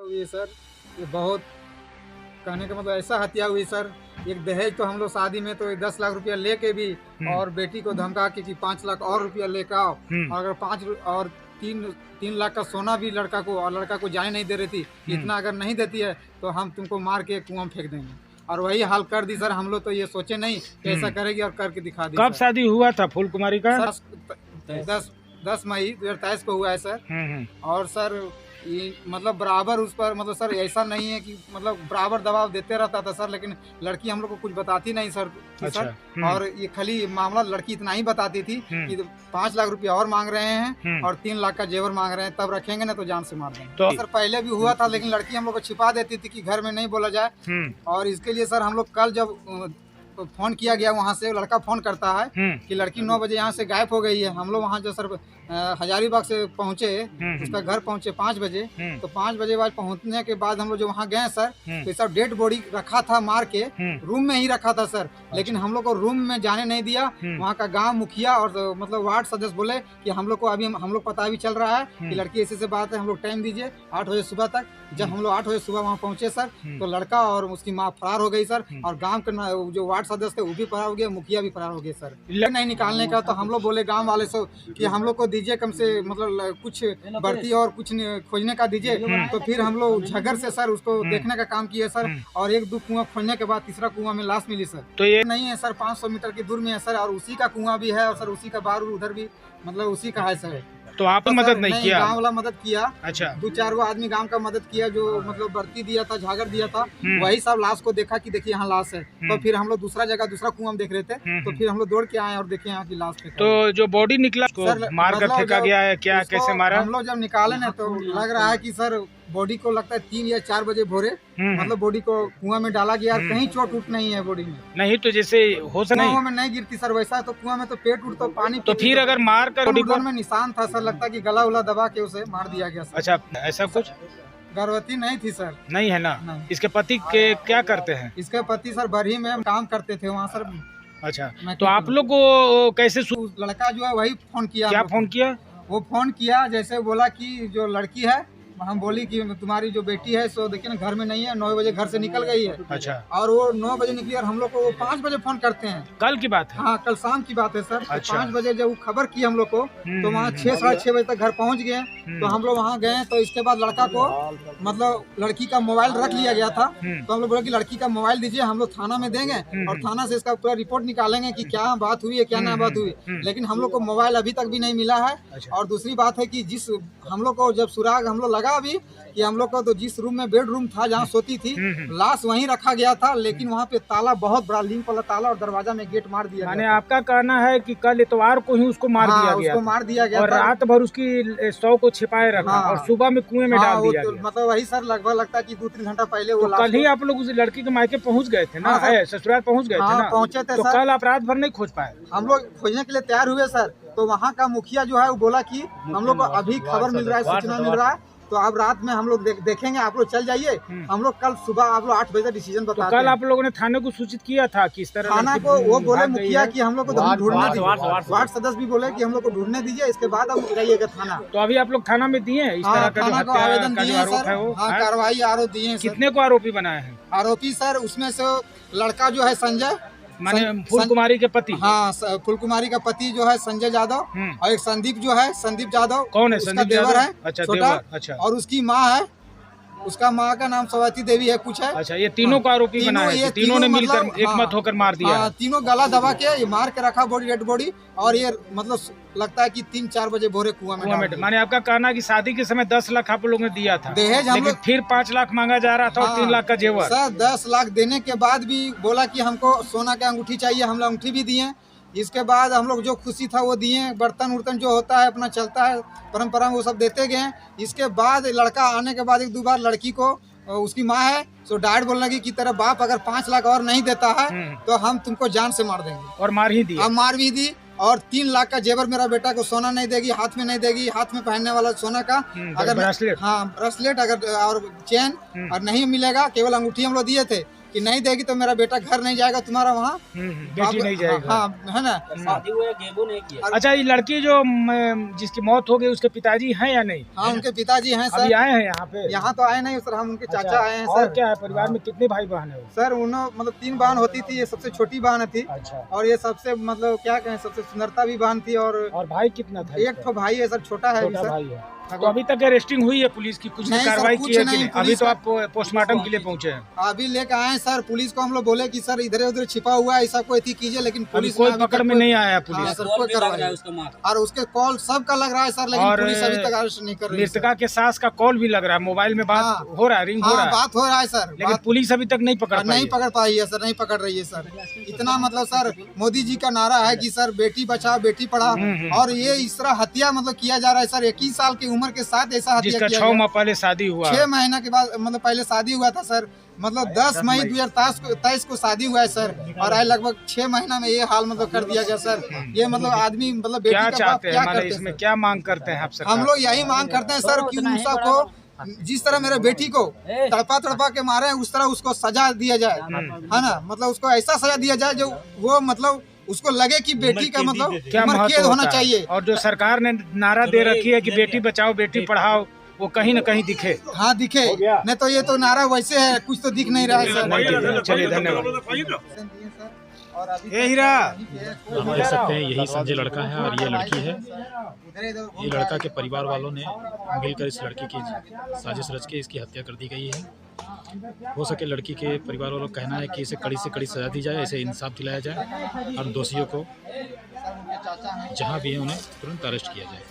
हुई सर, ये बहुत कहने का मतलब ऐसा हत्या हुई सर। एक दहेज तो हम लोग शादी में तो 10 लाख रुपया लेके भी और बेटी को धमका के कि 5 लाख और रुपया लेकर आओ, और अगर 3 लाख का सोना भी लड़का को, और लड़का को जाने नहीं दे रही थी, इतना अगर नहीं देती है तो हम तुमको मार के कुआं में फेंक देंगे। और वही हाल कर दी सर। हम लोग तो ये सोचे नहीं कि ऐसा करेगी और करके दिखा दी। कब शादी हुआ था फूल कुमारी का? सर 10 मई 2023 को हुआ है सर। और सर ये मतलब बराबर उस पर मतलब सर ऐसा नहीं है कि मतलब बराबर दबाव देते रहता था सर, लेकिन लड़की हम लोग को कुछ बताती नहीं सर। अच्छा। सर और ये खाली मामला लड़की इतना ही बताती थी कि 5 लाख रुपया और मांग रहे हैं और 3 लाख का जेवर मांग रहे हैं, तब रखेंगे ना तो जान से मार देंगे। तो सर पहले भी हुआ था, लेकिन लड़की हम लोग को छिपा देती थी कि घर में नहीं बोला जाए। और इसके लिए सर हम लोग कल जब फोन किया गया, वहाँ से लड़का फोन करता है कि लड़की 9 बजे यहाँ से गायब हो गई है। हम लोग वहाँ जो सर हजारीबाग से पहुँचे, उसका घर पहुँचे 5 बजे। तो 5 बजे बाद पहुँचने के बाद हम लोग जो वहाँ गए सर, तो सब डेड बॉडी रखा था, मार के रूम में ही रखा था सर। लेकिन हम लोग को रूम में जाने नहीं दिया। वहाँ का गाँव मुखिया और मतलब वार्ड सदस्य बोले कि हम लोग को अभी हम लोग पता भी चल रहा है कि लड़की ऐसे से बात है, हम लोग टाइम दीजिए 8 बजे सुबह तक। जब हम लोग 8 बजे सुबह वहाँ पहुँचे सर, तो लड़का और उसकी माँ फरार हो गई सर। और गाँव के जो वार्ड सदस्य थे वो भी फरार हो गए, मुखिया भी फरार हो गए सर। नहीं निकालने का तो हम लोग बोले गांव वाले से कि हम लोग को दीजिए कम से मतलब कुछ बढ़ती और कुछ खोजने का दीजिए। तो फिर हम लोग झगर से सर उसको देखने का काम किए सर। और 1-2 कुआं खोजने के बाद तीसरा कुआं में लाश मिली सर। तो ये नहीं है सर, 500 मीटर की दूर में है सर, और उसी का कुआं भी है और सर उसी का बारूद उधर भी मतलब उसी का है सर। तो आपने मदद नहीं किया? गांव वाला मदद किया। अच्छा। 2-4 वो आदमी गांव का मदद किया, जो मतलब बर्ती दिया था, झागर दिया था, वही सब लाश को देखा कि देखिए यहाँ लाश है। तो फिर हम लोग दूसरा जगह दूसरा कुआं में देख रहे थे, तो फिर हम लोग दौड़ के आए और देखे यहाँ की लाश पे। तो जो बॉडी निकला मार कर फेंका गया है क्या, कैसे मारा? हम लोग जब निकाले ना तो लग रहा है कि सर बॉडी को लगता है 3 या 4 बजे भोरे मतलब बॉडी को कुआं में डाला गया। कहीं चोट उठ नहीं है बॉडी में। नहीं तो जैसे हो सकता कुआं में नहीं गिरती सर, वैसा तो कुआं में तो पेट उठ तो पानी। तो फिर अगर मार कर बॉडी में निशान था सर, लगता है कि गला उला दबा के उसे मार दिया गया सर। अच्छा, ऐसा कुछ? गर्भवती नहीं थी सर। नहीं है ना? नहीं। इसके पति के क्या करते हैं? इसके पति सर बरही में काम करते थे वहाँ सर। अच्छा, तो आप लोग को कैसे लड़का जो है वही फोन किया? क्या फोन किया? वो फोन किया जैसे बोला कि जो लड़की है, हम बोली कि तुम्हारी जो बेटी है सो देखिए ना घर में नहीं है, 9 बजे घर से निकल गई है। अच्छा। और वो 9 बजे निकली और हम लोग को वो 5 बजे फोन करते हैं। कल की बात है? हाँ, कल शाम की बात है सर। अच्छा। 5 बजे जब वो खबर की हम लोग को, तो वहाँ 6-6:30 बजे तक घर पहुँच गए। तो हम लोग वहाँ गए, तो इसके बाद लड़का को मतलब लड़की का मोबाइल रख लिया गया था। तो हम लोग बोले कि लड़की का मोबाइल दीजिए, हम लोग थाना में देंगे और थाना से इसका पूरा रिपोर्ट निकालेंगे कि क्या बात हुई है, क्या ना बात हुई। लेकिन हम लोग को मोबाइल अभी तक भी नहीं मिला है। और दूसरी बात है कि जिस हम लोग को जब सुराग हम लोग लगा अभी कि हम लोग को तो जिस रूम में बेडरूम था जहाँ सोती थी, लाश वहीं रखा गया था, लेकिन वहाँ पे ताला बहुत बड़ा लिंक वाला ताला और दरवाजा में गेट मार दिया गया। आपका कहना है कि कल इतवार को ही उसको मार दिया गया? उसको मार दिया गया और रात भर उसकी शव को छिपाए रखा और सुबह में कुएं में डाल दिया गया। मतलब वही सर लगभग लगता है कि 2-3 घंटा पहले वो कल ही आप लोग उस लड़की के मायके पहुँच गए थे ना? ससुराल पहुँच गए थे ना? पहुँचे थे। तो कल आप रात भर नहीं खोज पाए? हम लोग खोजने के लिए तैयार हुए सर। तो वहाँ का मुखिया जो है वो बोला कि हम लोग को अभी खबर मिल रहा है, सूचना मिल रहा है, तो अब रात में हम लोग देखेंगे, आप लोग चल जाइए। हम लोग कल सुबह आप लोग 8 बजे डिसीजन बताते हैं। तो कल आप लोगों ने थाने को सूचित किया था कि इस तरह? थाना को वो बोले मुखिया कि हम लोग को ढूंढने दीजिए, वार्ड सदस्य भी बोले कि हम लोग को ढूंढने दीजिए, इसके बाद अब जाइएगा थाना। तो अभी आप लोग थाना में दिए इस तरह का आवेदन दिए सर? हाँ, कार्रवाई आरोप दिए। कितने को आरोपी बनाए हैं? आरोपी सर उसमें से लड़का जो है संजय, माने फूल कुमारी के पति? हाँ, फूल कुमारी का पति जो है संजय यादव, और एक संदीप जो है, संदीप यादव। कौन है? संदीप देवर है। अच्छा, छोटा। अच्छा। और उसकी माँ है, उसका माँ का नाम सवाती देवी है कुछ है। अच्छा, ये तीनों को आरोपी बनाए हैं? तीनों ने मिलकर एक मत होकर मार दिया? तीनों गला दबा के ये मार के रखा बॉडी, डेड बॉडी। और ये मतलब लगता है कि 3-4 बजे भोरे कुआं में डाल। माने आपका कहना कि शादी के समय 10 लाख आप लोगों ने दिया था दहेज, लेकिन फिर 5 लाख मांगा जा रहा था और 3 लाख का जेवर? सर 10 लाख देने के बाद भी बोला कि हमको सोना का अंगूठी चाहिए, हम लोग अंगूठी भी दिए। इसके बाद हम लोग जो खुशी था वो दिए, बर्तन उर्तन जो होता है अपना चलता है परंपरा वो सब देते गए। इसके बाद लड़का आने के बाद 1-2 बार लड़की को, उसकी माँ है सो डायरेक्ट बोलने लगी कि तेरा बाप अगर 5 लाख और नहीं देता है तो हम तुमको जान से मार देंगे। और मार ही दी? अब मार भी दी। और 3 लाख का जेवर मेरा बेटा को सोना नहीं देगी, हाथ में नहीं देगी, हाथ में पहनने वाला सोना का अगर ब्रेसलेट, हाँ ब्रेसलेट अगर और चेन और नहीं मिलेगा, केवल अंगूठी हम लोग दिए थे। कि नहीं देगी तो मेरा बेटा घर नहीं जाएगा तुम्हारा वहाँ, बेटी नहीं जाएगी। हाँ है ना। अच्छा, ये लड़की जो जिसकी मौत हो गई उसके पिताजी हैं या नहीं? हाँ उनके पिताजी हैं सर। अभी आए हैं यहाँ पे? यहाँ तो आए नहीं सर, हम उनके चाचा आए हैं और सर। क्या है, परिवार में कितने भाई बहन है? सर उन्होंने मतलब 3 बहन होती थी, ये सबसे छोटी बहन थी। अच्छा। और ये सबसे मतलब क्या कहें सबसे सुंदरता भी बहन थी। और भाई कितना था? एक तो भाई है सर, छोटा है छोटा सर। भाई है। तो अभी तक अरेस्टिंग हुई है पुलिस की? कुछ कार्रवाई की है कि नहीं? अभी तो आप पोस्टमार्टम के लिए पहुंचे हैं? अभी लेके आए हैं सर। पुलिस को हम लोग बोले कि सर इधर उधर छिपा हुआ है, ऐसा कोई थी कीजिए, लेकिन पुलिस कोई पकड़ में नहीं आया पुलिस। हाँ, सर कोई कार्रवाई। और उसके कॉल सबका लग रहा है सर, लेकिन पुलिस अभी तक अरेस्ट नहीं कर रही है। मृतका के सास का कॉल भी लग रहा है, मोबाइल में बात हो रहा है, रिंग हो रहा है, बात हो रहा है सर, लेकिन पुलिस अभी तक नहीं पकड़ पाई है सर, नहीं पकड़ रही है सर। इतना मतलब सर मोदी जी का नारा है कि सर बेटी बचाओ बेटी पढ़ाओ, और ये इस तरह हत्या मतलब किया जा रहा है सर। 21 साल की उम्र के साथ ऐसा हत्या किया। 6 माह पहले शादी हुआ, 6 महीना के बाद मतलब पहले शादी हुआ था सर। मतलब 10 मई 2023 को शादी हुआ है सर, और आज लगभग 6 महीना में ये हाल मतलब कर दिया गया सर। ये मतलब आदमी मतलब बेटी क्या का बाप क्या करते हैं? इसमें क्या मांग करते हैं आप सरकार? हम लोग यही मांग करते हैं सर कि उन सबको जिस तरह मेरे बेटी को तड़पा के मारे हैं उस तरह उसको सजा दिया जाए, है ना। मतलब उसको ऐसा सजा दिया जाए जो वो मतलब उसको लगे कि बेटी का मतलब क्या महत्व होना चाहिए। और जो सरकार ने नारा दे रखी है कि बेटी बचाओ बेटी पढ़ाओ, वो कहीं न कहीं दिखे। हाँ दिखे, नहीं तो ये तो नारा वैसे है, कुछ तो दिख नहीं रहा है सर। चलिए धन्यवाद। ये हीरा हम देख सकते हैं, यही संजय लड़का है और ये लड़की है। ये लड़का के परिवार वालों ने मिलकर इस लड़की की साजिश रच के इसकी हत्या कर दी गई है। हो सके लड़की के परिवार वालों का कहना है कि इसे कड़ी से कड़ी सजा दी जाए, इसे इंसाफ दिलाया जाए और दोषियों को जहां भी है उन्हें तुरंत अरेस्ट किया जाए।